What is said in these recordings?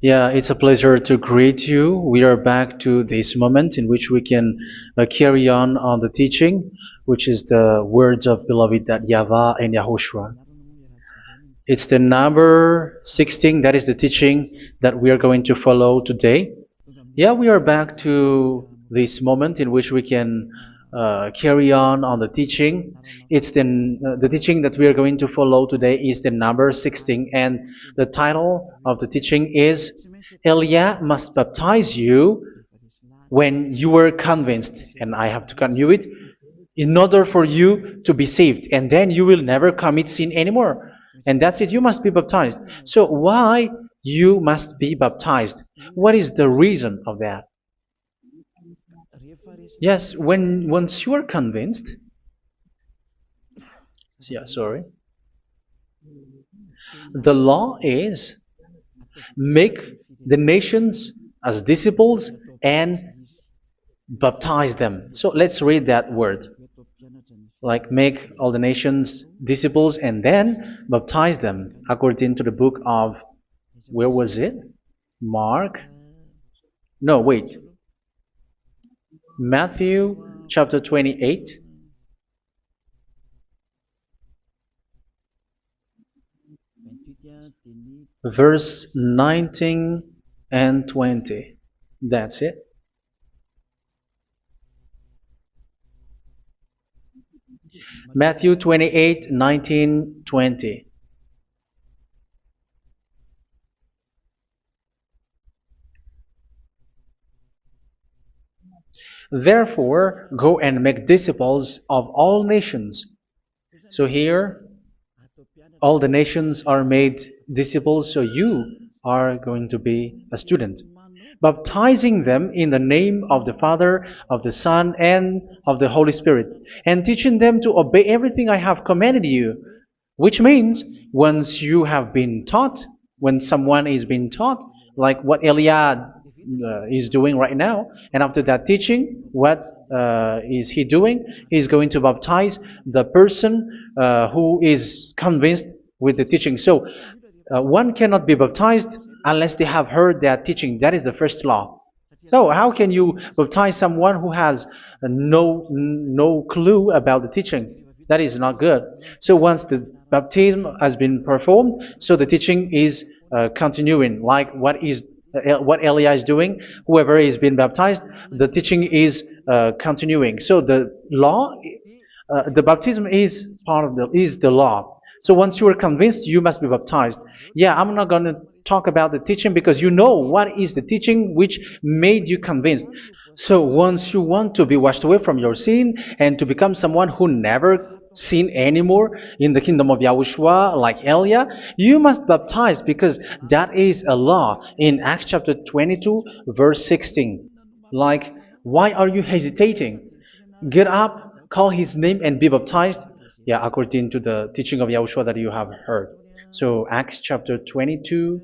Yeah, it's a pleasure to greet you. We are back to this moment in which we can carry on the teaching, which is the words of beloved that YAHVAH and YAHOSHUA. It's the number 16, that is the teaching that we are going to follow today. Yeah, we are back to this moment in which we can carry on the teaching. It's the teaching that we are going to follow today is the number 16, and the title of the teaching is Elia must baptize you when you were convinced, and I have to continue it, in order for you to be saved, and then you will never commit sin anymore. And that's it, you must be baptized. So why you must be baptized? What is the reason of that? Yes, once you are convinced, yeah, sorry, the law is make the nations as disciples and baptize them. So let's read that word. Like make all the nations disciples and then baptize them according to the book of, where was it? Mark? No, wait. Matthew chapter 28. Verse 19 and 20. That's it. Matthew 28, 19, 20. Therefore, go and make disciples of all nations. So here, all the nations are made disciples, so you are going to be a student. Baptizing them in the name of the Father, of the Son, and of the Holy Spirit, and teaching them to obey everything I have commanded you. Which means, once you have been taught, when someone is being taught, like what Elia is doing right now, and after that teaching, what is he doing? He's going to baptize the person who is convinced with the teaching. So one cannot be baptized unless they have heard that teaching. That is the first law. So how can you baptize someone who has no clue about the teaching? That is not good. So once the baptism has been performed, so the teaching is continuing, like what Elia is doing. Whoever is being baptized, the teaching is continuing. So the law, the baptism is part of the law. So once you are convinced, you must be baptized. Yeah, I'm not going to talk about the teaching because you know what is the teaching which made you convinced. So once you want to be washed away from your sin and to become someone who never sin anymore in the kingdom of Yahushua, like Elia, you must baptize because that is a law in Acts chapter 22, verse 16. Like, why are you hesitating? Get up, call his name, and be baptized. Yeah, according to the teaching of Yahushua that you have heard. So Acts chapter 22,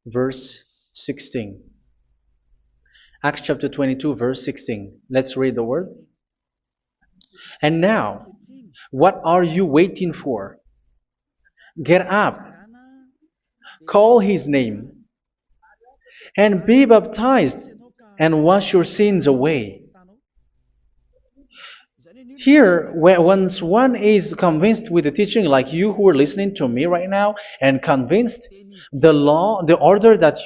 verse 16. Acts chapter 22, verse 16. Let's read the word. And now, what are you waiting for? Get up, call his name, and be baptized, and wash your sins away. Here, once one is convinced with the teaching, like you who are listening to me right now, and convinced, the law, the order that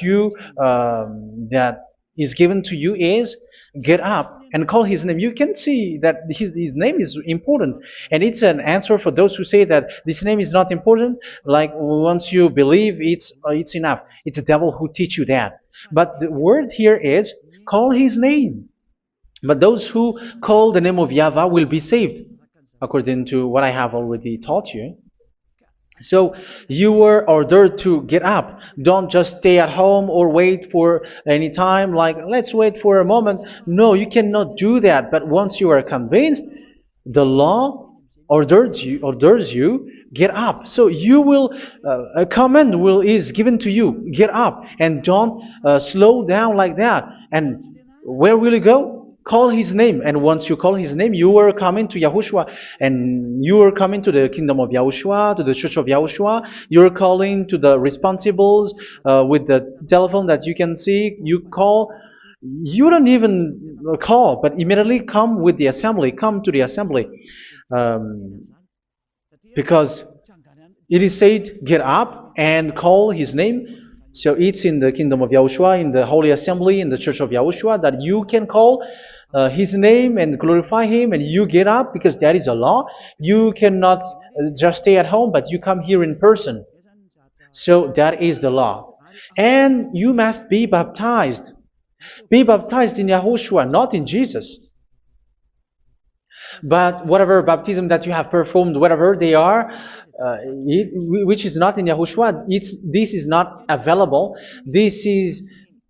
that is given to you is get up and call his name. You can see that his name is important, and it's an answer for those who say that this name is not important. Like once you believe, it's enough. It's the devil who teach you that. But the word here is call his name. But those who call the name of YAHVAH will be saved, according to what I have already taught you. So you were ordered to get up. Don't just stay at home or wait for any time, like let's wait for a moment. No, you cannot do that. But once you are convinced, the law orders you get up. So you will a command is given to you, get up, and don't slow down like that. And where will you go? call his name. And once you call his name, you are coming to Yahushua. And you are coming to the kingdom of Yahushua, to the church of Yahushua. You're calling to the responsibles with the telephone that you can see. You call. You don't even call, but immediately come with the assembly. Come to the assembly. Um, because it is said, get up and call his name. So it's in the kingdom of Yahushua, in the holy assembly, in the church of Yahushua, that you can call his name and glorify him, and you get up because that is a law. You cannot just stay at home, but you come here in person. So that is the law. And you must be baptized. Be baptized in Yahushua, not in Jesus. But whatever baptism that you have performed, whatever they are, which is not in Yahushua, this is not available. This is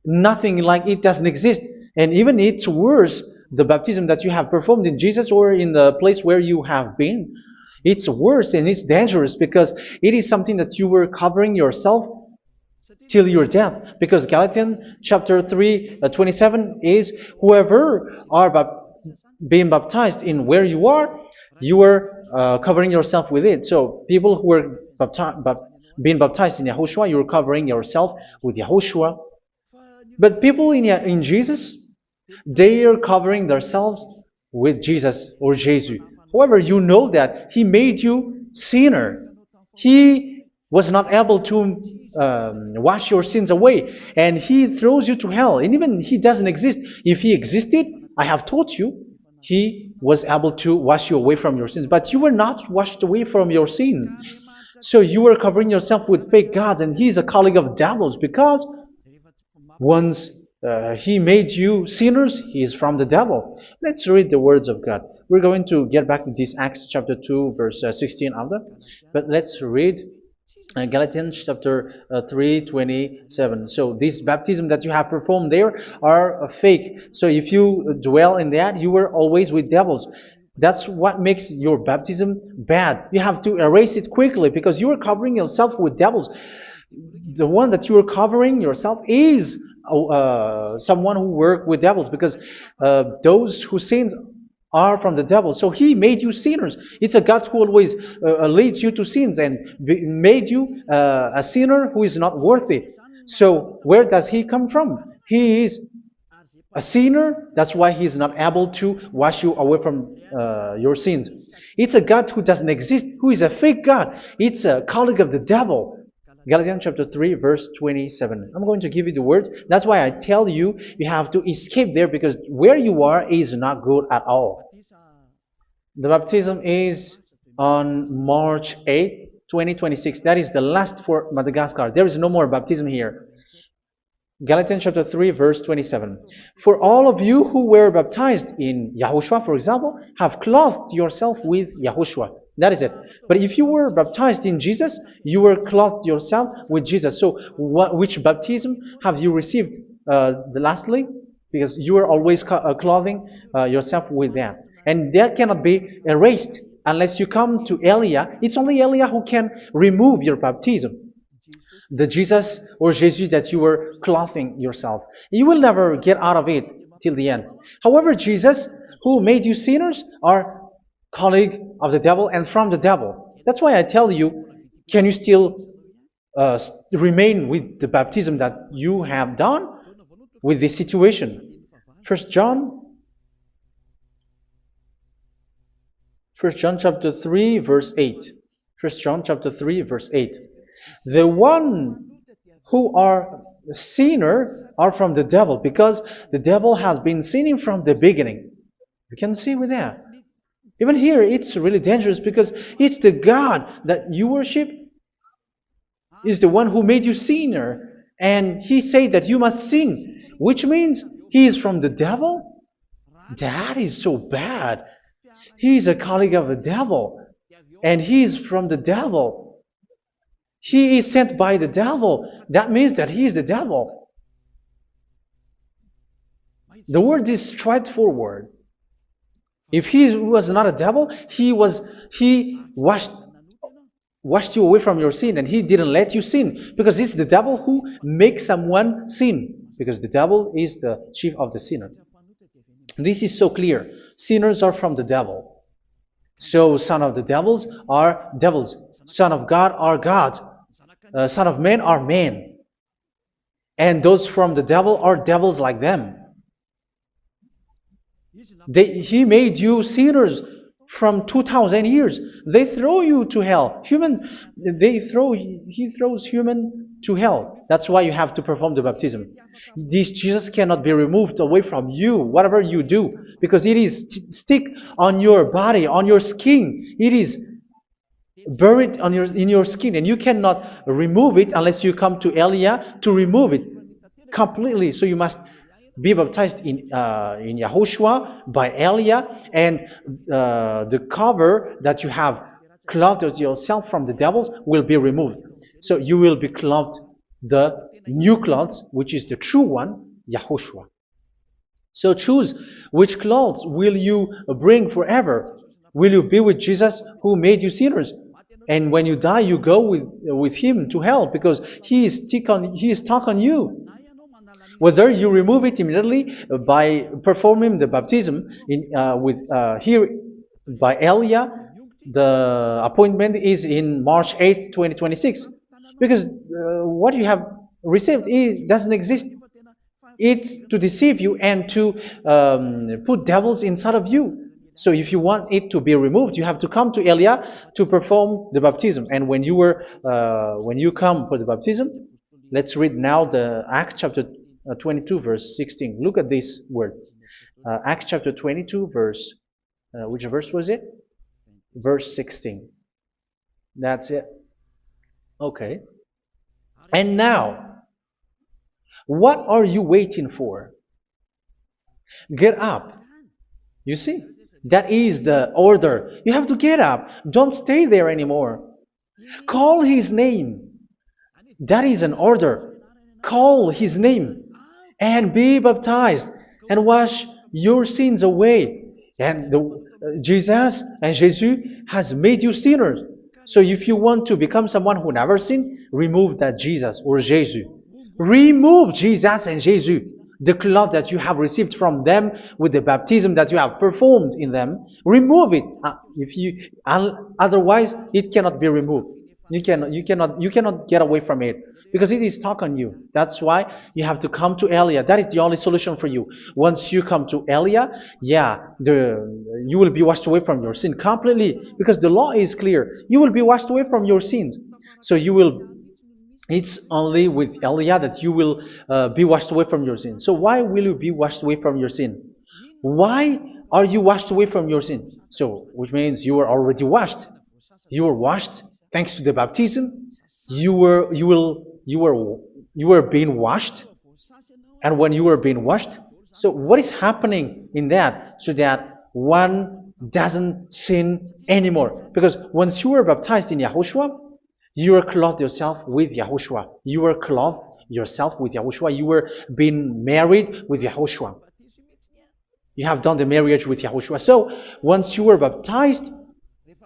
nothing, like it doesn't exist. And even it's worse, the baptism that you have performed in Jesus or in the place where you have been. It's worse and it's dangerous because it is something that you were covering yourself till your death. Because Galatians chapter 3, 27 is, whoever are being baptized in where you are covering yourself with it. So people who are being baptized in Yahushua, you're covering yourself with Yahushua. But people in Jesus, they are covering themselves with Jesus or Jesus. However, you know that He made you sinner. He was not able to wash your sins away, and He throws you to hell. And even He doesn't exist. If He existed, I have taught you, He was able to wash you away from your sins. But you were not washed away from your sins. So you were covering yourself with fake gods, and He is a colleague of devils, because once He made you sinners, He is from the devil. Let's read the words of God. We're going to get back to this Acts chapter 2, verse 16 after. But let's read Galatians chapter 3:27. So this baptism that you have performed there are fake. So if you dwell in that, you were always with devils. That's what makes your baptism bad. You have to erase it quickly because you are covering yourself with devils. The one that you are covering yourself is someone who works with devils, because those who sin are from the devil. So He made you sinners. It's a God who always leads you to sins and made you a sinner who is not worthy. So where does He come from? He is a sinner. That's why He is not able to wash you away from your sins. It's a God who doesn't exist, who is a fake God. It's a colleague of the devil. Galatians chapter 3, verse 27. I'm going to give you the words. That's why I tell you, you have to escape there, because where you are is not good at all. The baptism is on March 8, 2026. That is the last for Madagascar. There is no more baptism here. Galatians chapter 3, verse 27. For all of you who were baptized in Yahushua, for example, have clothed yourself with Yahushua. That is it. But if you were baptized in Jesus, you were clothed yourself with Jesus. So which baptism have you received lastly? Because you are always clothing yourself with that. And that cannot be erased unless you come to Elia. It's only Elia who can remove your baptism. The Jesus or Jesus that you were clothing yourself. You will never get out of it till the end. However, Jesus, who made you sinners, are colleague of the devil and from the devil. That's why I tell you, can you still remain with the baptism that you have done with this situation? First John chapter 3, verse 8. First John chapter 3, verse 8. The one who are sinner are from the devil, because the devil has been sinning from the beginning. You can see with that. Even here, it's really dangerous, because it's the God that you worship is the one who made you sinner, and He said that you must sin, which means He is from the devil. That is so bad. He is a colleague of the devil, and He is from the devil. He is sent by the devil. That means that He is the devil. The word is straightforward. If He was not a devil, He washed you away from your sin, and He didn't let you sin, because it's the devil who makes someone sin, because the devil is the chief of the sinner. This is so clear. Sinners are from the devil. So son of the devils are devils. Son of God are gods. Son of men are men. And those from the devil are devils like them. He made you sinners from 2,000 years. They throw you to hell. He throws human to hell. That's why you have to perform the baptism. This Jesus cannot be removed away from you, whatever you do, because it is stick on your body, on your skin. It is buried in your skin, and you cannot remove it unless you come to Elia to remove it completely. So you must be baptized in YAHOSHUA by Elia, and the cover that you have clothed yourself from the devils will be removed. So you will be clothed the new clothes, which is the true one, YAHOSHUA. So choose which clothes will you bring forever. Will you be with Jesus who made you sinners? And when you die, you go with him to hell because he is stuck on you. Whether you remove it immediately by performing the baptism here by Elia, the appointment is in March 8, 2026. Because what you have received doesn't exist. It's to deceive you and to put devils inside of you. So if you want it to be removed, you have to come to Elia to perform the baptism. And when you come for the baptism, let's read now the Acts chapter 22 verse 16. Look at this word. Acts chapter 22 verse, which verse was it? Verse 16. That's it. Okay. And now, what are you waiting for? Get up. You see, that is the order. You have to get up. Don't stay there anymore. Call his name. That is an order. Call his name and be baptized and wash your sins away. And Jesus has made you sinners. So if you want to become someone who never sinned, remove that Jesus or Jesus. Remove Jesus and Jesus, the cloth that you have received from them with the baptism that you have performed in them. Remove it. Otherwise, it cannot be removed. You cannot get away from it because it is stuck on you. That's why you have to come to Elia. That is the only solution for you. Once you come to Elia, you will be washed away from your sin completely because the law is clear. You will be washed away from your sins. So it's only with Elia that you will be washed away from your sin. So why will you be washed away from your sin? Why are you washed away from your sin? So, which means you were already washed. You were washed thanks to the baptism. You were being washed. And when you were being washed, so what is happening in that? So that one doesn't sin anymore. Because once you were baptized in YAHOSHUA, you were clothed yourself with YAHOSHUA. You were clothed yourself with YAHOSHUA. You were being married with YAHOSHUA. You have done the marriage with YAHOSHUA. So once you were baptized,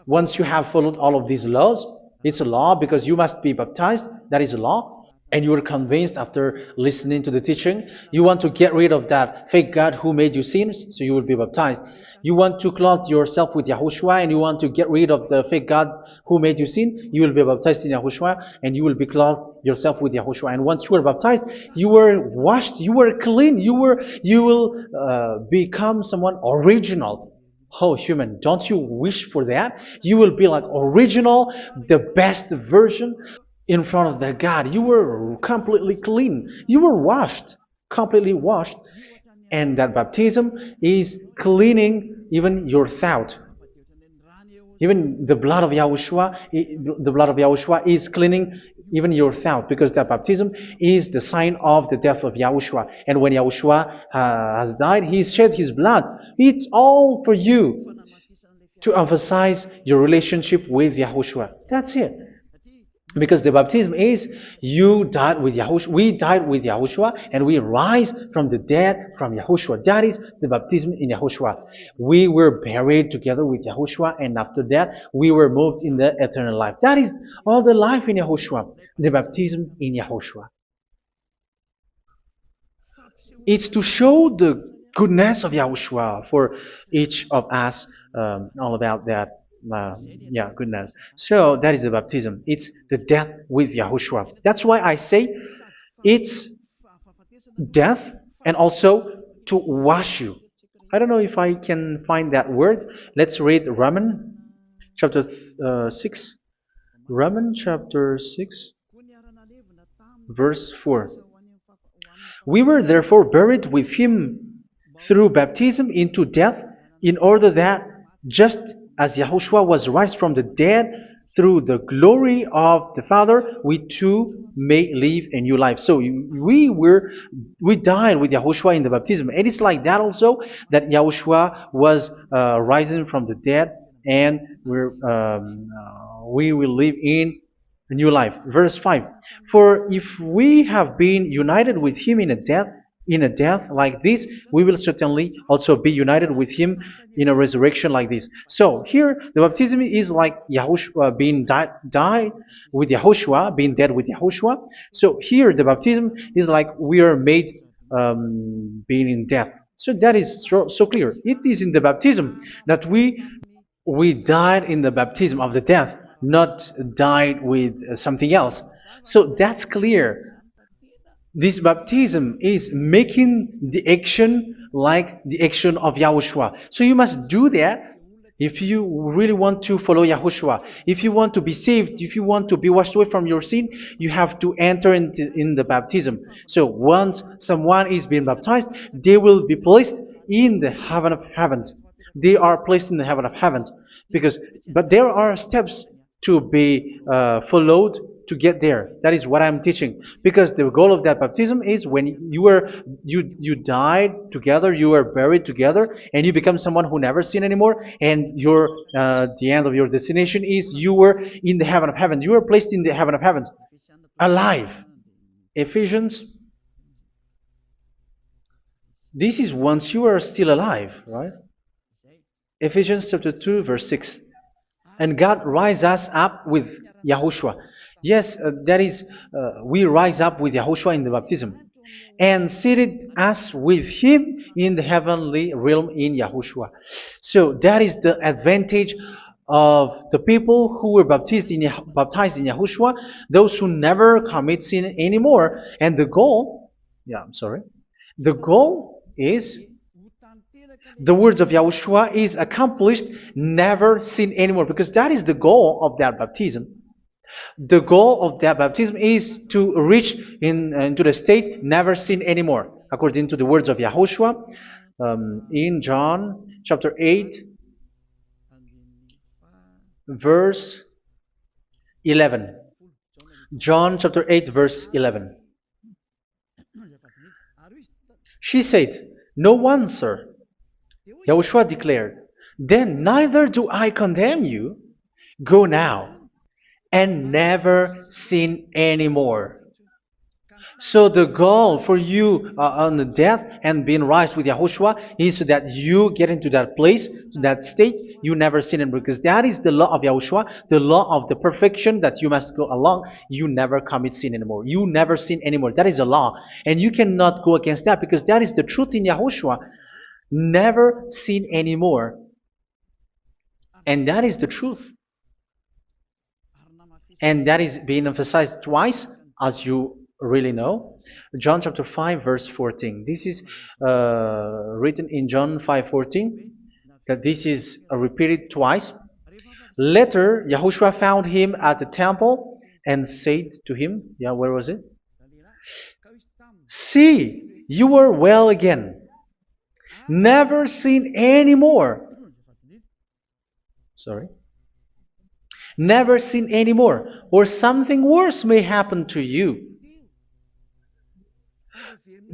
once you have followed all of these laws, it's a law because you must be baptized. That is a law. And you are convinced after listening to the teaching, you want to get rid of that fake God who made you sinners, so you will be baptized. You want to clothe yourself with YAHOSHUA and you want to get rid of the fake God who made you sin, you will be baptized in YAHOSHUA and you will be clothed yourself with YAHOSHUA. And once you are baptized, you were washed, you were clean, you will become someone original. Oh, human, don't you wish for that? You will be like original, the best version in front of the God. You were completely clean. You were washed, completely washed. And that baptism is cleaning even your thought. Even the blood of YAHOSHUA is cleaning even your thought, because that baptism is the sign of the death of YAHOSHUA. And when YAHOSHUA has died, he shed his blood. It's all for you to emphasize your relationship with YAHOSHUA. That's it. Because the baptism is you died with YAHOSHUA, we died with YAHOSHUA, and we rise from the dead from YAHOSHUA. That is the baptism in YAHOSHUA. We were buried together with YAHOSHUA, and after that we were moved in the eternal life. That is all the life in YAHOSHUA, the baptism in YAHOSHUA. It's to show the goodness of Yahushua for each of us, all about that. Yeah, goodness. So that is the baptism. It's the death with Yahushua. That's why I say it's death and also to wash you. I don't know if I can find that word. Let's read Romans chapter 6. Romans chapter 6, verse 4. We were therefore buried with him through baptism into death, in order that, just as Yahushua was raised from the dead through the glory of the Father, we too may live a new life. So we died with Yahushua in the baptism, and it's like that also that Yahushua was rising from the dead, and we will live in a new life. Verse 5. For if we have been united with him in a death like this, we will certainly also be united with him in a resurrection like this. So here the baptism is like Yahushua being died with Yahushua, being dead with Yahushua. So here the baptism is like we are made being in death. So that is so clear. It is in the baptism that we died in the baptism of the death, not died with something else. So that's clear. This baptism is making the action like the action of Yahushua. So you must do that if you really want to follow Yahushua. If you want to be saved, if you want to be washed away from your sin, you have to enter in the baptism. So once someone is being baptized, they will be placed in the heaven of heavens. They are placed in the heaven of heavens, but there are steps to be followed to get there. That is what I'm teaching, because the goal of that baptism is when you died together, you were buried together, and you become someone who never sin anymore, and the end of your destination is you were in the heaven of heaven. You were placed in the heaven of heavens, alive. Ephesians. This is once you are still alive, right? Ephesians chapter 2, verse 6. And God rise us up with Yahushua. Yes, that is, we rise up with Yahushua in the baptism. And seated us with him in the heavenly realm in Yahushua. So that is the advantage of the people who were baptized in Yahushua, those who never commit sin anymore. And the goal, the goal is the words of Yahushua is accomplished, never sin anymore, because that is the goal of that baptism. The goal of that baptism is to reach into the state never sin anymore, according to the words of Yahushua in John chapter 8, verse 11. John chapter 8, verse 11. She said, "No one, sir." Yahushua declared, "Then neither do I condemn you. Go now and never sin anymore." So the goal for you on the death and being raised with Yahushua is so that you get into that place, that state, you never sin anymore. Because that is the law of Yahushua, the law of the perfection that you must go along. You never commit sin anymore. You never sin anymore. That is a law. And you cannot go against that, because that is the truth in Yahushua. Never sin anymore. And that is the truth. And that is being emphasized twice, as you really know. John chapter 5, verse 14. This is written in John 5:14, that this is repeated twice. Later, Yahushua found him at the temple and said to him, where was it? "See, you are well again. Never sin anymore." Never sin anymore, or something worse may happen to you.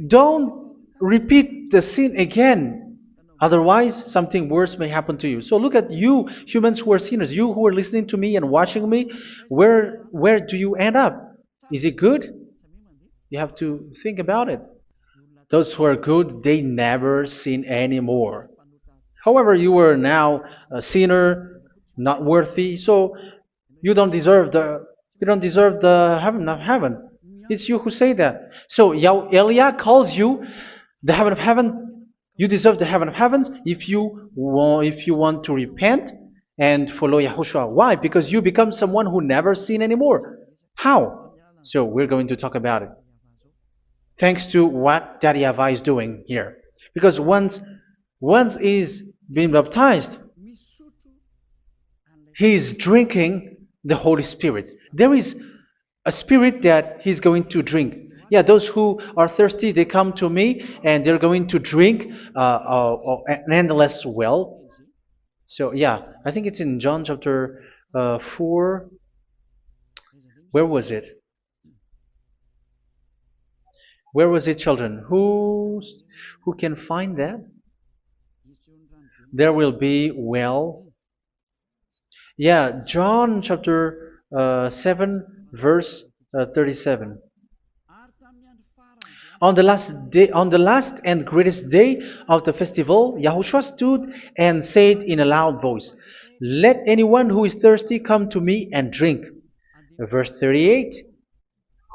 Don't repeat the sin again. Otherwise, something worse may happen to you. So look at you, humans who are sinners, you who are listening to me and watching me. Where do you end up? Is it good? You have to think about it. Those who are good, they never sin anymore. However, you are now a sinner, not worthy, so you don't deserve the heaven of heaven. It's you who say that. So Eliah calls you the heaven of heaven You deserve the heaven of heavens if you want to repent and follow Yahushua. Why? Because you become someone who never sin anymore. How? So we're going to talk about it. Thanks to what Daddy YAHVAH is doing here. Because once is being baptized, he is drinking the Holy Spirit. There is a spirit that he's going to drink. Yeah, those who are thirsty, they come to me and they're going to drink an endless well. So yeah, I think it's in John chapter 4. Where was it? Where was it, children? Who can find that? There will be well. Yeah, John chapter 7, verse 37. On the last and greatest day of the festival, Yahushua stood and said in a loud voice, "Let anyone who is thirsty come to me and drink." Verse 38,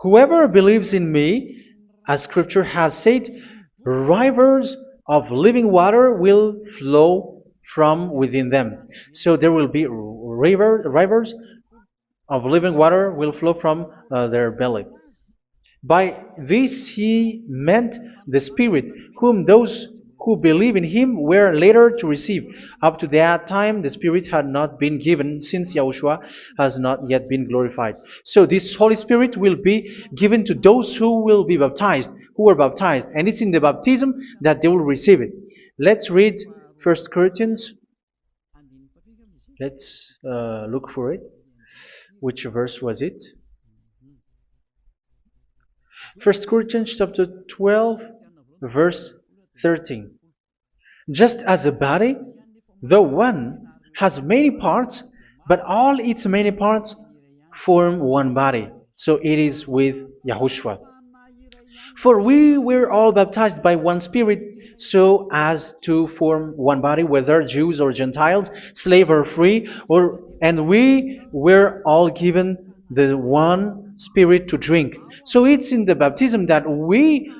"Whoever believes in me, as scripture has said, rivers of living water will flow from within them." So there will be rivers of living water will flow from their belly. By this he meant the Spirit, whom those who believe in him were later to receive. Up to that time, the Spirit had not been given, since Yahushua has not yet been glorified. So this Holy Spirit will be given to those who were baptized, and it's in the baptism that they will receive it. Let's read 1 Corinthians. Let's look for it. Which verse was it? 1 Corinthians chapter 12, verse 13. Just as a body, though one, has many parts, but all its many parts form one body. So it is with Yahushua. For we were all baptized by one Spirit, so as to form one body, whether Jews or Gentiles, slave or free, and we were all given the one Spirit to drink. So it's in the baptism that we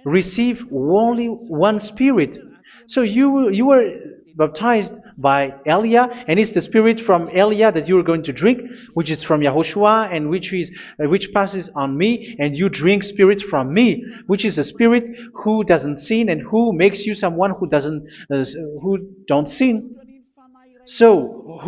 receive only one Spirit. So you were baptized by Elia, and it's the Spirit from Elia that you are going to drink, which is from Yahushua, and which passes on me, and you drink Spirit from me, which is a Spirit who doesn't sin and who makes you someone who don't sin. So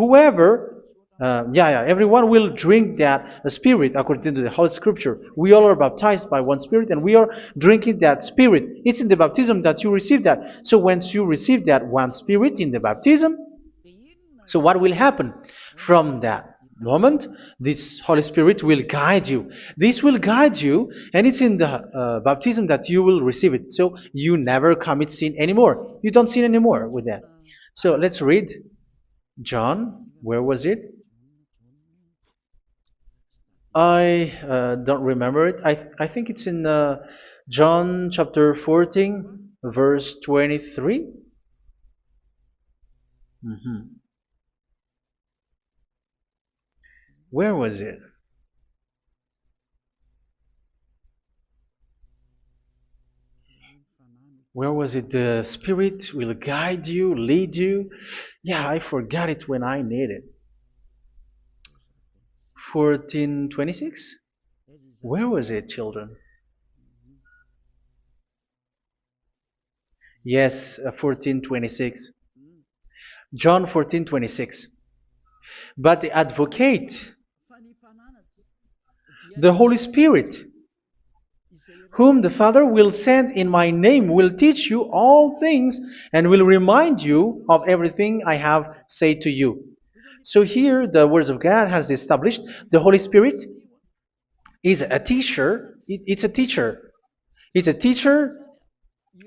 everyone will drink that Spirit according to the Holy Scripture. We all are baptized by one Spirit, and we are drinking that Spirit. It's in the baptism that you receive that. So once you receive that one Spirit in the baptism, so what will happen? From that moment, this Holy Spirit will guide you. This will guide you, and it's in the baptism that you will receive it. So you never commit sin anymore. You don't sin anymore with that. So let's read John. Where was it? I don't remember it. I think it's in John chapter 14, verse 23. Where was it? Where was it? The Spirit will guide you, lead you. Yeah, I forgot it when I need it. 14:26? Where was it, children? Yes, 14:26. John 14:26. But the Advocate, the Holy Spirit, whom the Father will send in my name, will teach you all things and will remind you of everything I have said to you. So here the words of God has established the Holy Spirit is a teacher. It's a teacher. It's a teacher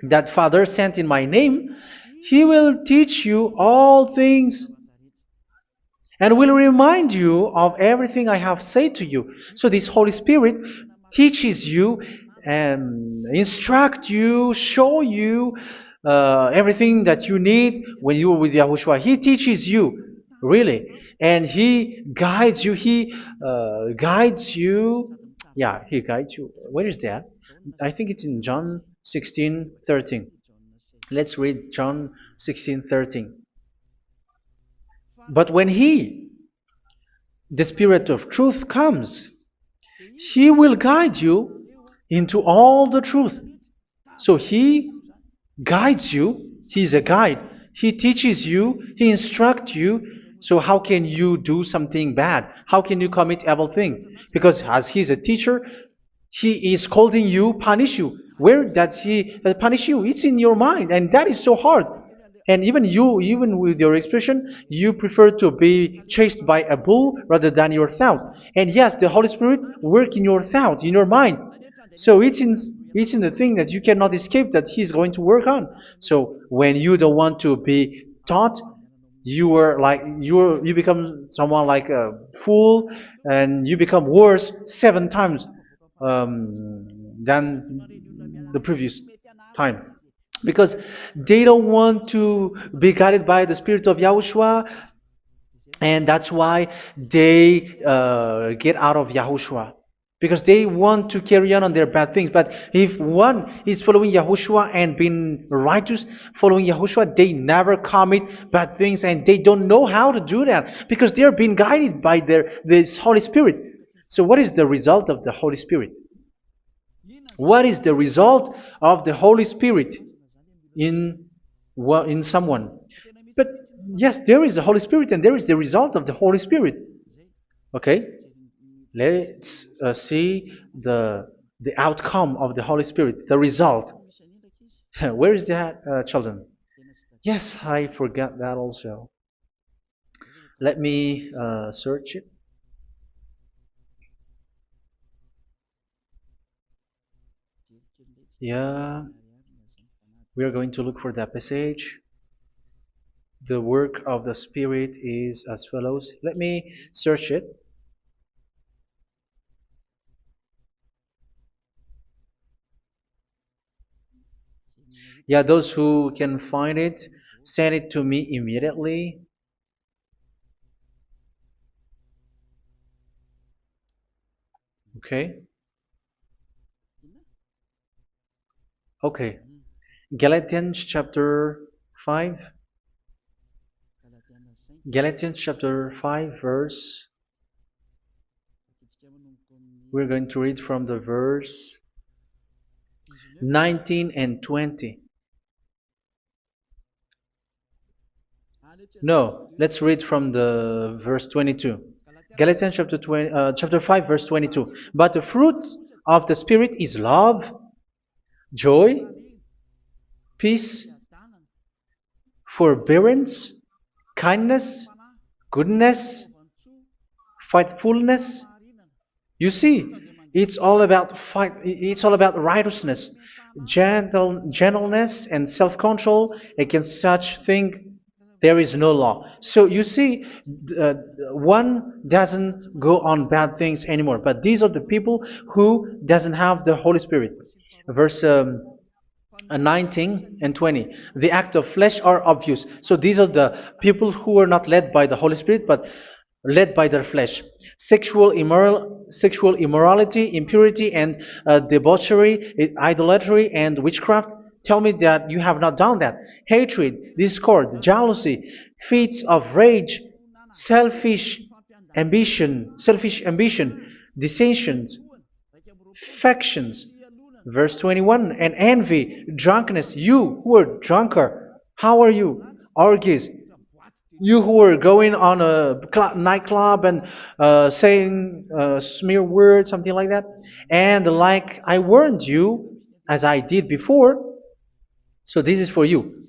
that Father sent in my name. He will teach you all things and will remind you of everything I have said to you. So this Holy Spirit teaches you and instruct you, show you everything that you need when you are with Yahushua. He teaches you, really. And He guides you. He guides you. Yeah, He guides you. Where is that? I think it's in John 16:13. Let's read John 16:13. But when He, the Spirit of truth, comes, He will guide you into all the truth. So He guides you. He's a guide. He teaches you. He instructs you. So how can you do something bad? How can you commit evil thing? Because as He's a teacher, He is scolding you, punish you. Where does He punish you? It's in your mind, and that is so hard. And even you, even with your expression, you prefer to be chased by a bull rather than your thought. And yes, the Holy Spirit work in your thought, in your mind. So it's in the thing that you cannot escape that He's going to work on. So when you don't want to be taught, you become someone like a fool, and you become worse 7 times than the previous time, because they don't want to be guided by the Spirit of Yahushua, and that's why they get out of Yahushua, because they want to carry on their bad things. But if one is following Yahushua and being righteous, following Yahushua, they never commit bad things, and they don't know how to do that because they are being guided by this Holy Spirit. So what is the result of the Holy Spirit? What is the result of the Holy Spirit in someone? But yes, there is the Holy Spirit, and there is the result of the Holy Spirit. Okay, let's see the outcome of the Holy Spirit, the result. Where is that, children? Yes, I forgot that also. Let me search it. Yeah, we are going to look for that passage. The work of the Spirit is as follows. Let me search it. Yeah, those who can find it, send it to me immediately. Okay. Okay. Galatians chapter 5. Galatians chapter 5 verse. We're going to read from the verse 19 and 20. No, let's read from the verse 22. Galatians chapter 5 verse 22. But the fruit of the Spirit is love, joy, peace, forbearance, kindness, goodness, faithfulness. You see, it's all about fight. It's all about righteousness, gentleness, and self-control. Against such thing, there is no law. So you see, one doesn't go on bad things anymore. But these are the people who doesn't have the Holy Spirit. Verse 19 and 20. The act of flesh are obvious. So these are the people who are not led by the Holy Spirit, but led by their flesh. Sexual immorality, impurity, and debauchery, idolatry, and witchcraft. Tell me that you have not done that. Hatred, discord, jealousy, fits of rage, selfish ambition, dissensions, factions. Verse 21, and envy, drunkenness. You who are drunkard, how are you? Orgies. You who are going on a nightclub and saying smear words, something like that. And like I warned you, as I did before, so this is for you.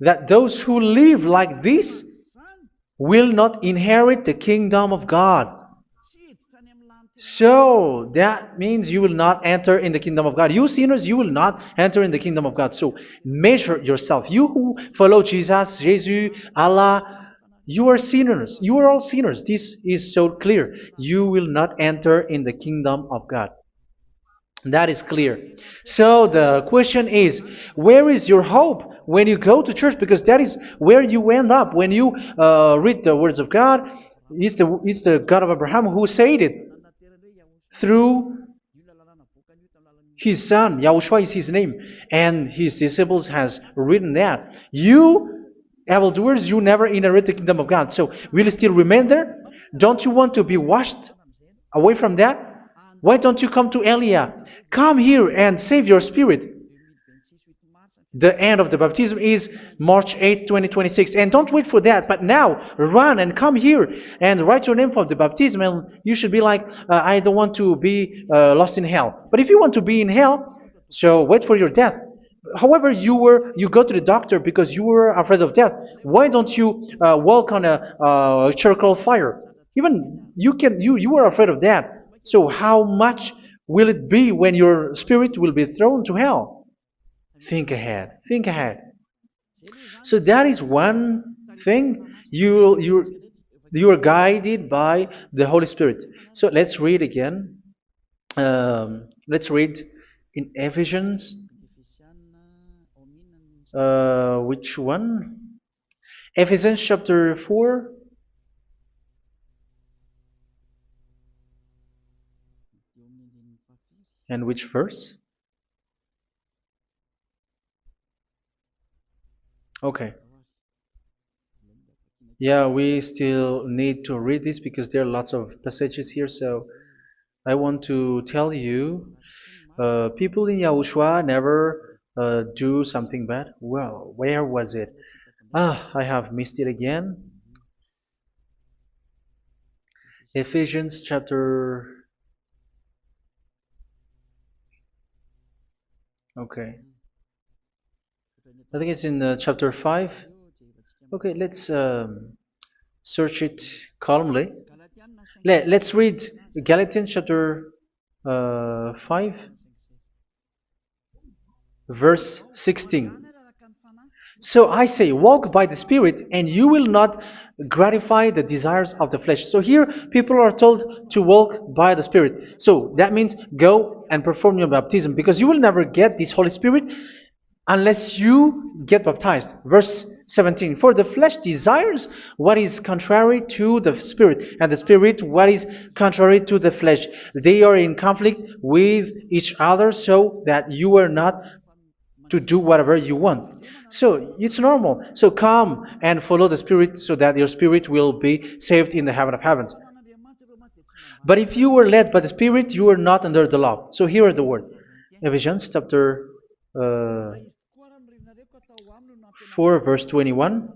That those who live like this will not inherit the kingdom of God. So that means you will not enter in the kingdom of God. You sinners, you will not enter in the kingdom of God. So measure yourself. You who follow Jesus, Allah, you are sinners. You are all sinners. This is so clear. You will not enter in the kingdom of God. That is clear. So the question is, where is your hope when you go to church? Because that is where you end up when you read the words of God. It's the God of Abraham who said it. Through His son, Yahushua is his name, and his disciples has written that. You evildoers, you never inherit the kingdom of God. So will you still remain there? Don't you want to be washed away from that? Why don't you come to Elia? Come here and save your spirit. The end of the baptism is March 8th, 2026. And don't wait for that, but now run and come here and write your name for the baptism. And you should be like, I don't want to be lost in hell. But if you want to be in hell, so wait for your death. However, you go to the doctor because you were afraid of death. Why don't you walk on a charcoal fire? Even you were afraid of that. So how much will it be when your spirit will be thrown to hell? Think ahead. Think ahead. So that is one thing. You are guided by the Holy Spirit. So let's read again. Let's read in Ephesians. Which one? Ephesians chapter 4. And which verse? Okay. Yeah, we still need to read this because there are lots of passages here. So I want to tell you, people in Yahushua never do something bad. Well, where was it? I have missed it again. Ephesians chapter. Okay. I think it's in chapter 5. Okay, let's search it calmly. Let's read Galatians chapter 5, verse 16. So I say, walk by the Spirit, and you will not gratify the desires of the flesh. So here, people are told to walk by the Spirit. So that means go and perform your baptism, because you will never get this Holy Spirit unless you get baptized. Verse 17. For the flesh desires what is contrary to the Spirit, and the Spirit what is contrary to the flesh. They are in conflict with each other, so that you are not to do whatever you want. So it's normal. So come and follow the Spirit so that your spirit will be saved in the heaven of heavens. But if you were led by the Spirit, you are not under the law. So here is the word. Ephesians chapter 4 verse 21.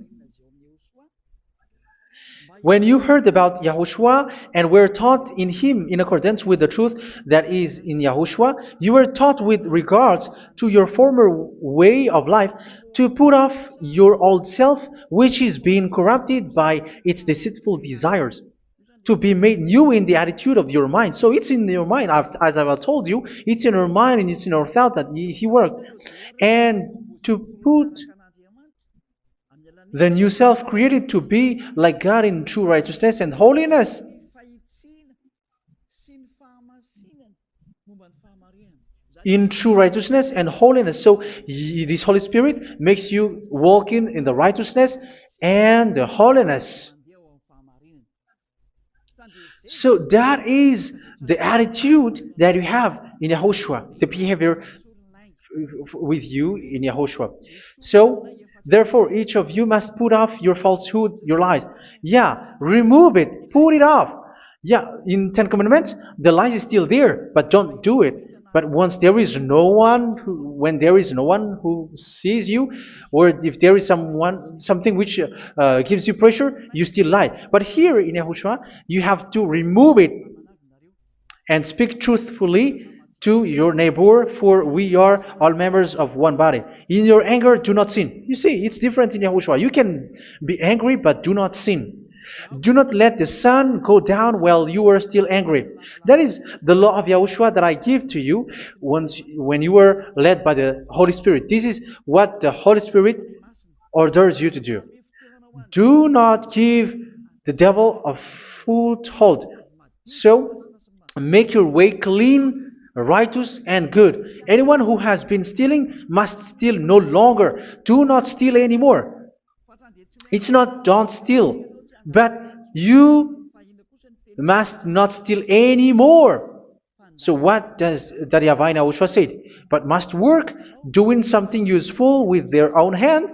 When you heard about Yahushua and were taught in him in accordance with the truth that is in Yahushua, you were taught with regards to your former way of life to put off your old self, which is being corrupted by its deceitful desires, to be made new in the attitude of your mind. So it's in your mind, as I've told you, it's in your mind and it's in your thought that he worked. And to put the new self created to be like God in true righteousness and holiness. In true righteousness and holiness. So this Holy Spirit makes you walk in the righteousness and the holiness. So that is the attitude that you have in Yahushua, the behavior with you in Yahushua. So therefore, each of you must put off your falsehood, your lies. Yeah, remove it, put it off. Yeah, in Ten Commandments, the lies is still there, but don't do it. But once there is no one, when there is no one who sees you, or if there is something which gives you pressure, you still lie. But here in Yahushua, you have to remove it and speak truthfully to your neighbor, for we are all members of one body. In your anger, do not sin. You see, it's different in Yahushua. You can be angry, but do not sin. Do not let the sun go down while you are still angry. That is the law of Yahushua that I give to you when you were led by the Holy Spirit. This is what the Holy Spirit orders you to do. Do not give the devil a foothold. So, make your way clean, righteous, and good. Anyone who has been stealing must steal no longer. Do not steal anymore. It's not don't steal, but you must not steal anymore. So what does Daddy Yahweh Yahushua say? But must work doing something useful with their own hand,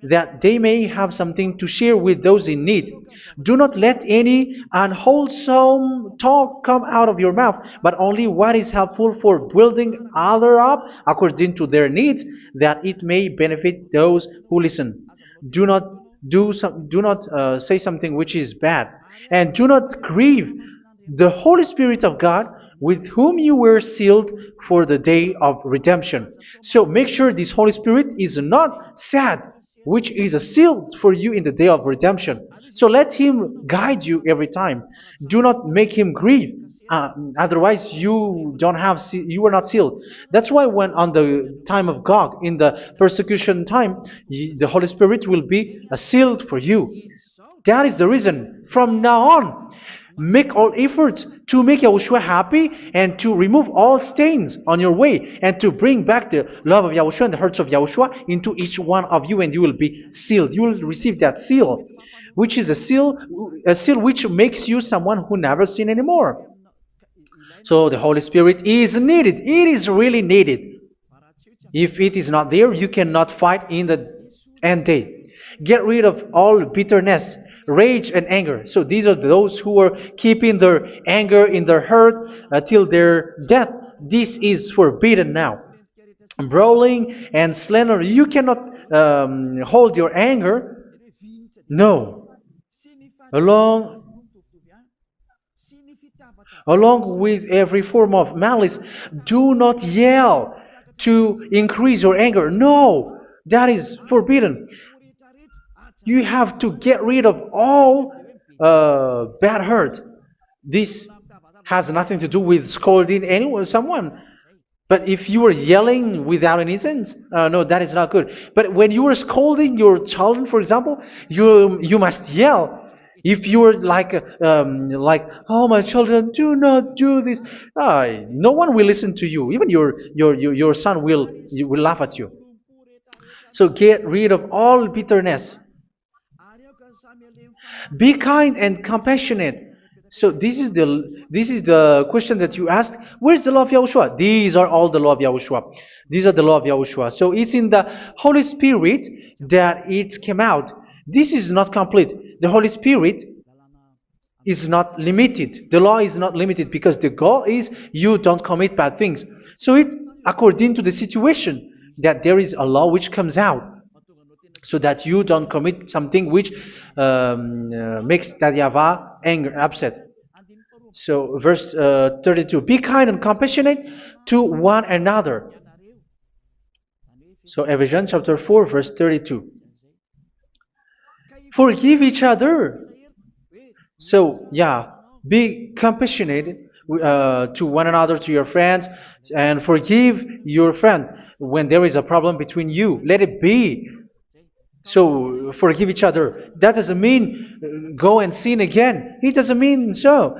that they may have something to share with those in need. Do not let any unwholesome talk come out of your mouth, but only what is helpful for building others up according to their needs, that it may benefit those who listen. Do not do not say something which is bad, and do not grieve the Holy Spirit of God, with whom you were sealed for the day of redemption. So make sure this Holy Spirit is not sad, which is a seal for you in the day of redemption. So let him guide you every time. Do not make him grieve. Otherwise, you don't have you are not sealed. That's why when on the time of God, in the persecution time, the Holy Spirit will be a sealed for you. That is the reason. From now on, make all efforts to make Yahushua happy and to remove all stains on your way and to bring back the love of Yahushua and the hearts of Yahushua into each one of you, and you will be sealed. You will receive that seal, which is a seal which makes you someone who never sin anymore. So the Holy Spirit is needed. It is really needed. If it is not there, you cannot fight in the end day. Get rid of all bitterness, rage, and anger. So these are those who are keeping their anger in their heart till their death. This is forbidden now. Brawling and slander. You cannot hold your anger. No. Along Along with every form of malice, do not yell to increase your anger. No, that is forbidden. You have to get rid of all bad hurt. This has nothing to do with scolding anyone, someone. But if you are yelling without any sense, no, that is not good. But when you are scolding your children, for example, you must yell. If you are like, oh my children, do not do this, no one will listen to you. Even your son will laugh at you. So get rid of all bitterness. Be kind and compassionate. So this is the question that you asked. Where's the law of Yahushua? These are all the law of Yahushua. These are the law of Yahushua. So it's in the Holy Spirit that it came out. This is not complete. The Holy Spirit is not limited. The law is not limited because the goal is you don't commit bad things. So it according to the situation that there is a law which comes out, so that you don't commit something which makes that YAHVAH anger, upset. So verse 32, be kind and compassionate to one another. So Ephesians chapter 4 verse 32. Forgive each other. So yeah, be compassionate to one another, to your friends, and forgive your friend when there is a problem between you. Let it be. So forgive each other. That doesn't mean go and sin again. It doesn't mean so.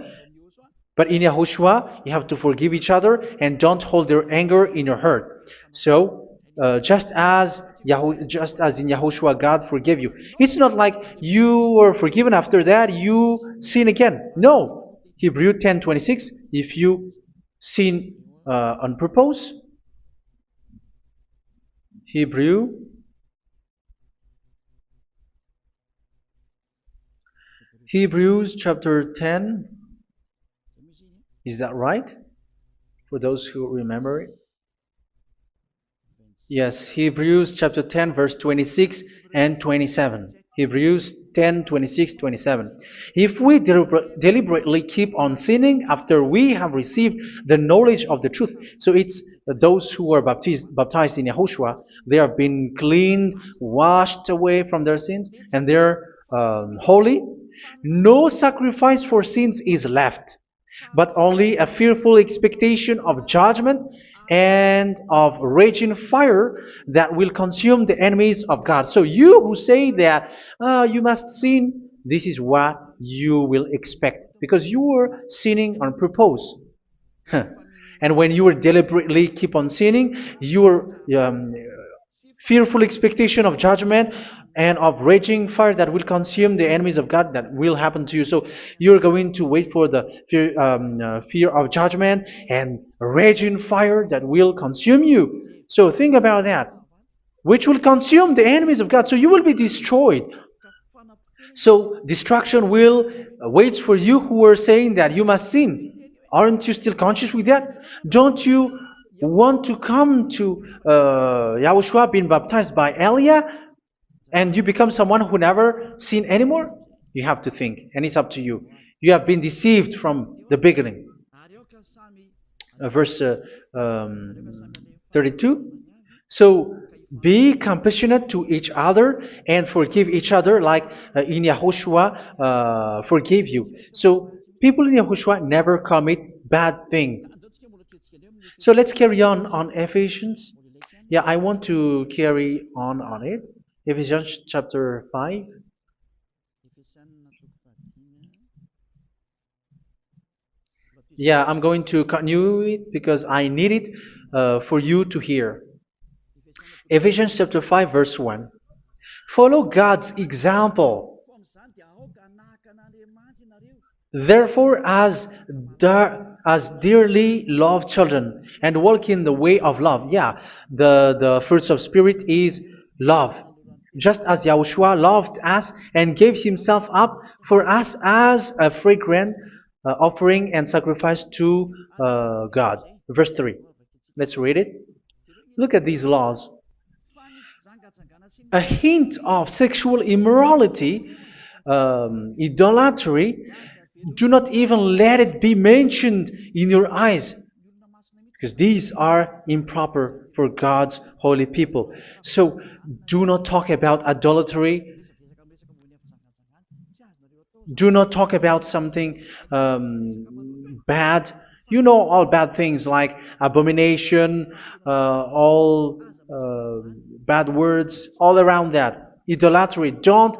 But in Yahushua, you have to forgive each other and don't hold their anger in your heart. So just as in Yahushua, God forgave you. It's not like you were forgiven after that you sin again. No. Hebrew 10:26. If you sin on purpose, Hebrews chapter 10. Is that right? For those who remember it? Yes, Hebrews chapter 10 verse 26 and 27. Hebrews 10, 26, 27. If we deliberately keep on sinning after we have received the knowledge of the truth, so it's those who are baptized in Yahushua, they have been cleaned, washed away from their sins, and they're holy. No sacrifice for sins is left, but only a fearful expectation of judgment and of raging fire that will consume the enemies of God. So you who say that you must sin, this is what you will expect, because you are sinning on purpose. And when you deliberately keep on sinning, your fearful expectation of judgment and of raging fire that will consume the enemies of God that will happen to you. So you're going to wait for the fear of judgment and raging fire that will consume you. So think about that, which will consume the enemies of God. So you will be destroyed. So destruction will wait for you who are saying that you must sin. Aren't you still conscious with that? Don't you want to come to Yahushua being baptized by Elia and you become someone who never sin anymore? You have to think, and it's up to you. You have been deceived from the beginning. Verse 32. So be compassionate to each other and forgive each other like in Yahushua forgave you. So people in Yahushua never commit bad thing. So let's carry on Ephesians. Yeah, I want to carry on it. Ephesians chapter 5. Yeah, I'm going to continue it because I need it for you to hear. Ephesians chapter 5 verse 1. Follow God's example. Therefore, as dearly loved children, and walk in the way of love. Yeah, the fruits of spirit is love. Just as Yahushua loved us and gave himself up for us as a fragrant offering and sacrifice to God. Verse 3. Let's read it. Look at these laws. A hint of sexual immorality, idolatry, do not even let it be mentioned in your eyes, because these are improper for God's holy people. So do not talk about idolatry. Do not talk about something bad. You know all bad things like abomination, all bad words, all around that. Idolatry. Don't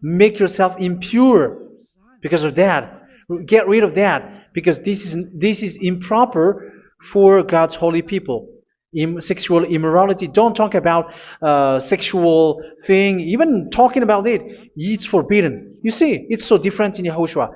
make yourself impure because of that. Get rid of that because this is improper for God's holy people. Sexual immorality. Don't talk about sexual thing. Even talking about it's forbidden. You see, it's so different in Yahushua.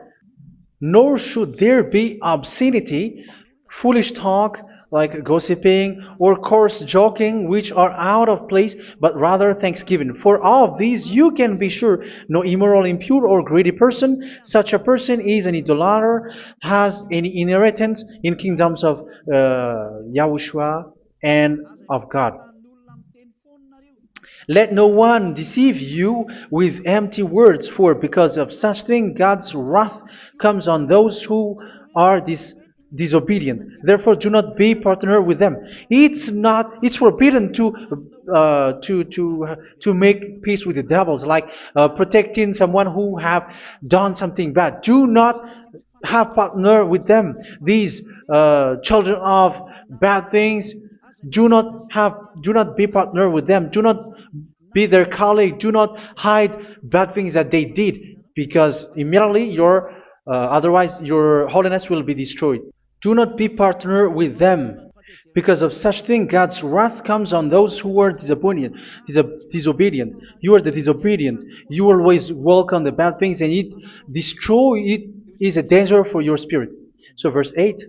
Nor should there be obscenity, foolish talk like gossiping or coarse joking, which are out of place, but rather thanksgiving. For of these you can be sure: no immoral, impure, or greedy person, such a person is an idolater, has any inheritance in kingdoms of Yahushua and of God. Let no one deceive you with empty words, for because of such thing God's wrath comes on those who are disobedient. Therefore, do not be partner with them. It's forbidden to make peace with the devils, like protecting someone who have done something bad. Do not have partner with them. These children of bad things. Do not be partner with them. Do not be their colleague. Do not hide bad things that they did, because immediately otherwise your holiness will be destroyed. Do not be partner with them. Because of such thing, God's wrath comes on those who are disobedient. You are the disobedient. You always walk on the bad things, and it is a danger for your spirit. So verse 8.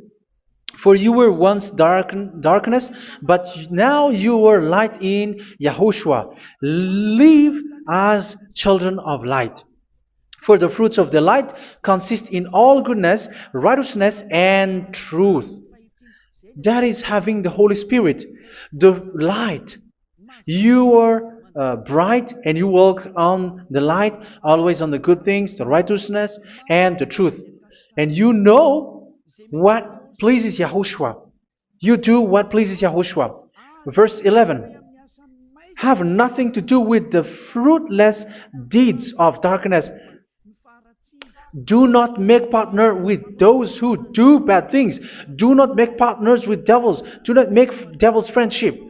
For you were once darkness, but now you are light in Yahushua. Live as children of light. For the fruits of the light consist in all goodness, righteousness, and truth. That is having the Holy Spirit, the light. You are bright and you walk on the light, always on the good things, the righteousness, and the truth. And you know what pleases Yahushua. You do what pleases Yahushua. Verse 11. Have nothing to do with the fruitless deeds of darkness. Do not make partner with those who do bad things. Do not make partners with devils. Do not make devils friendship.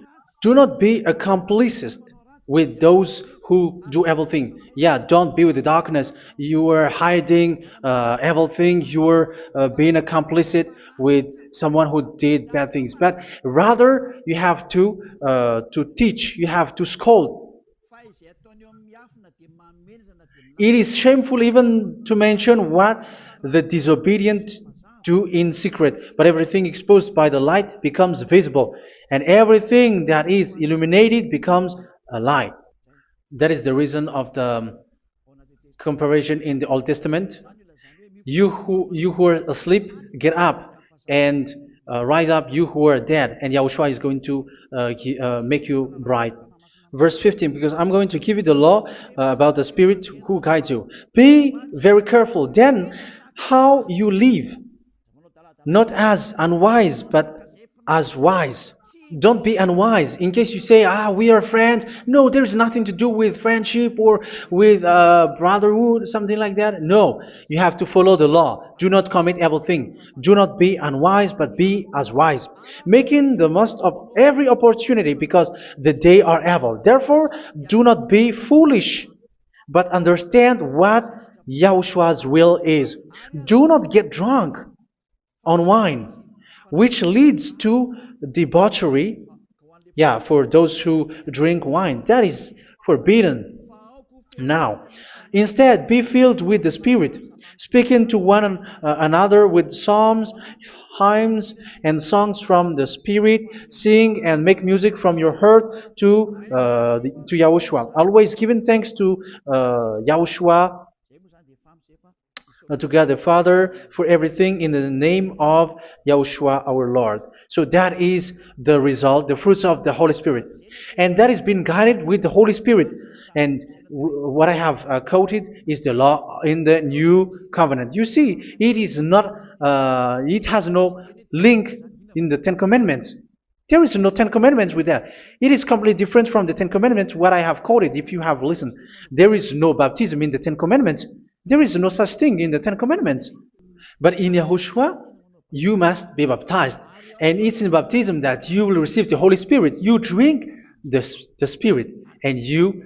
Do not be accomplices with those who do evil things. Yeah, don't be with the darkness. You are hiding evil things. You are being complicit with someone who did bad things. But rather, you have to teach. You have to scold. It is shameful even to mention what the disobedient do in secret, but everything exposed by the light becomes visible, and everything that is illuminated becomes a light. That is the reason of the comparison in the Old Testament. You who are asleep, get up and rise up, you who are dead, and Yahushua is going to make you bright. Verse 15, because I'm going to give you the law about the Spirit who guides you. Be very careful then how you live, not as unwise, but as wise. Don't be unwise. In case you say, we are friends. No, there's nothing to do with friendship or with brotherhood, something like that. No, you have to follow the law. Do not commit evil thing. Do not be unwise, but be as wise, making the most of every opportunity, because the day are evil. Therefore, do not be foolish, but understand what Yahushua's will is. Do not get drunk on wine, which leads to debauchery. Yeah, for those who drink wine, that is forbidden now. Instead, be filled with the Spirit, speaking to one another with psalms, hymns, and songs from the Spirit. Sing and make music from your heart to Yahushua, always giving thanks to Yahushua, to God the Father, for everything in the name of Yahushua our Lord. So that is the result, the fruits of the Holy Spirit. And that is being guided with the Holy Spirit. And what I have quoted is the law in the new covenant. You see, it is not, it has no link in the Ten Commandments. There is no Ten Commandments with that. It is completely different from the Ten Commandments, what I have quoted, if you have listened. There is no baptism in the Ten Commandments. There is no such thing in the Ten Commandments. But in Yahushua, you must be baptized. And it's in baptism that you will receive the Holy Spirit. You drink the Spirit, and you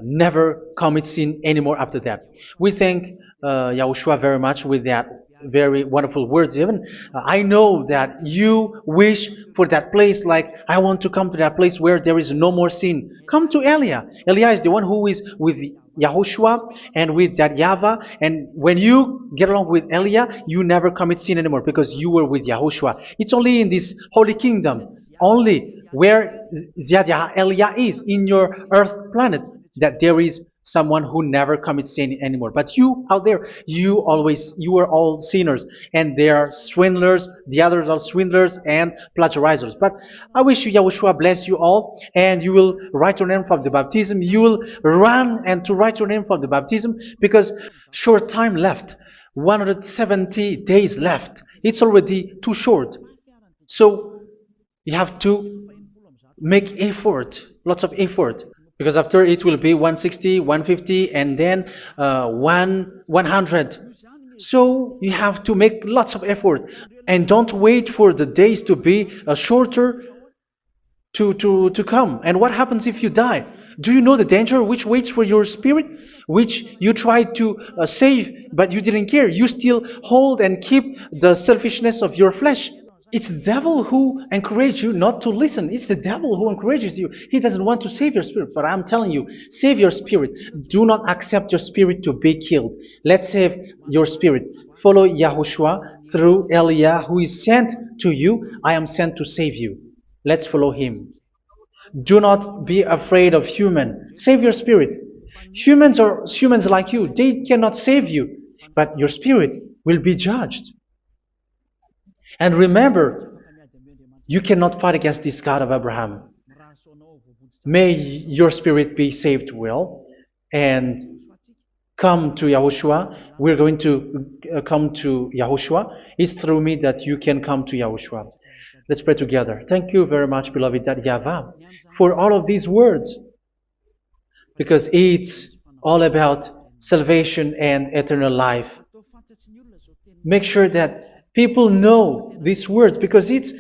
never commit sin anymore after that. We thank Yahushua very much with that very wonderful words. Even I know that you wish for that place, like, I want to come to that place where there is no more sin. Come to Elia. Elia is the one who is with Yahushua and with that YAHVAH, and when you get along with Elia, you never commit sin anymore because you were with Yahushua. It's only in this holy kingdom, only where Elia is, in your earth planet, that there is someone who never commits sin anymore. But you out there, you are all sinners, and they are swindlers. The others are swindlers and plagiarizers. But I wish you, Yahushua, bless you all, and you will write your name for the baptism. You will run and to write your name for the baptism, because short time left, 170 days left. It's already too short. So you have to make effort, lots of effort. Because after it will be 160, 150, and then 100. So you have to make lots of effort. And don't wait for the days to be shorter to come. And what happens if you die? Do you know the danger which waits for your spirit? Which you tried to save, but you didn't care. You still hold and keep the selfishness of your flesh. It's the devil who encourages you not to listen. It's the devil who encourages you. He doesn't want to save your spirit. But I'm telling you, save your spirit. Do not accept your spirit to be killed. Let's save your spirit. Follow Yahushua through Elia, who is sent to you. I am sent to save you. Let's follow him. Do not be afraid of human. Save your spirit. Humans are humans like you. They cannot save you. But your spirit will be judged. And remember, you cannot fight against this God of Abraham. May your spirit be saved well and come to Yahushua. We're going to come to Yahushua. It's through me that you can come to Yahushua. Let's pray together. Thank you very much, beloved YAHVAH, for all of these words, because it's all about salvation and eternal life. Make sure that people know these words, because it's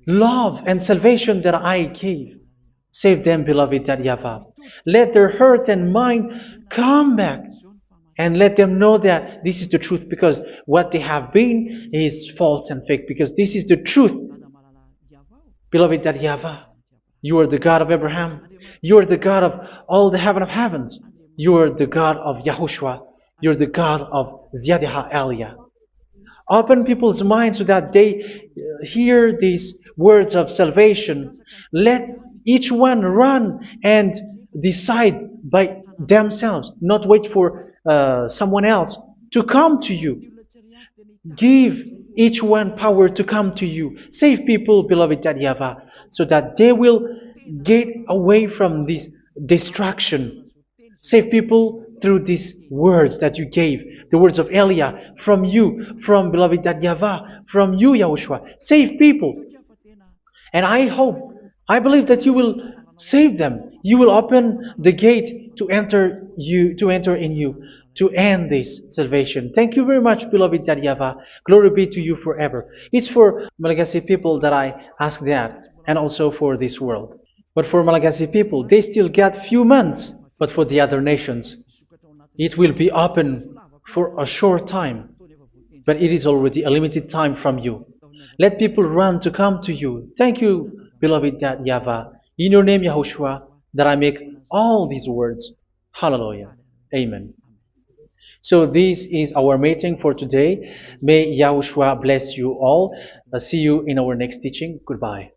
love and salvation that I gave. Save them, beloved YAHVAH. Let their heart and mind come back, and let them know that this is the truth, because what they have been is false and fake, because this is the truth. Beloved YAHVAH, you are the God of Abraham. You are the God of all the heaven of heavens. You are the God of YAHOSHUA. You're the God of Ziyadiha Aliyah. Open people's minds so that they hear these words of salvation. Let each one run and decide by themselves, not wait for someone else to come to you. Give each one power to come to you. Save people, beloved YAHVAH, so that they will get away from this distraction. Save people through these words that you gave, the words of Elia, from you, from beloved YAHVAH, from you, Yahushua. Save people. And I believe that you will save them. You will open the gate to enter in you, to end this salvation. Thank you very much, beloved YAHVAH. Glory be to you forever. It's for Malagasy people that I ask that, and also for this world. But for Malagasy people, they still get few months. But for the other nations, it will be open for a short time. But it is already a limited time from you. Let people run to come to you. Thank you, beloved YAHVAH. In your name, Yahushua, that I make all these words. Hallelujah. Amen. So this is our meeting for today. May Yahushua bless you all. See you in our next teaching. Goodbye.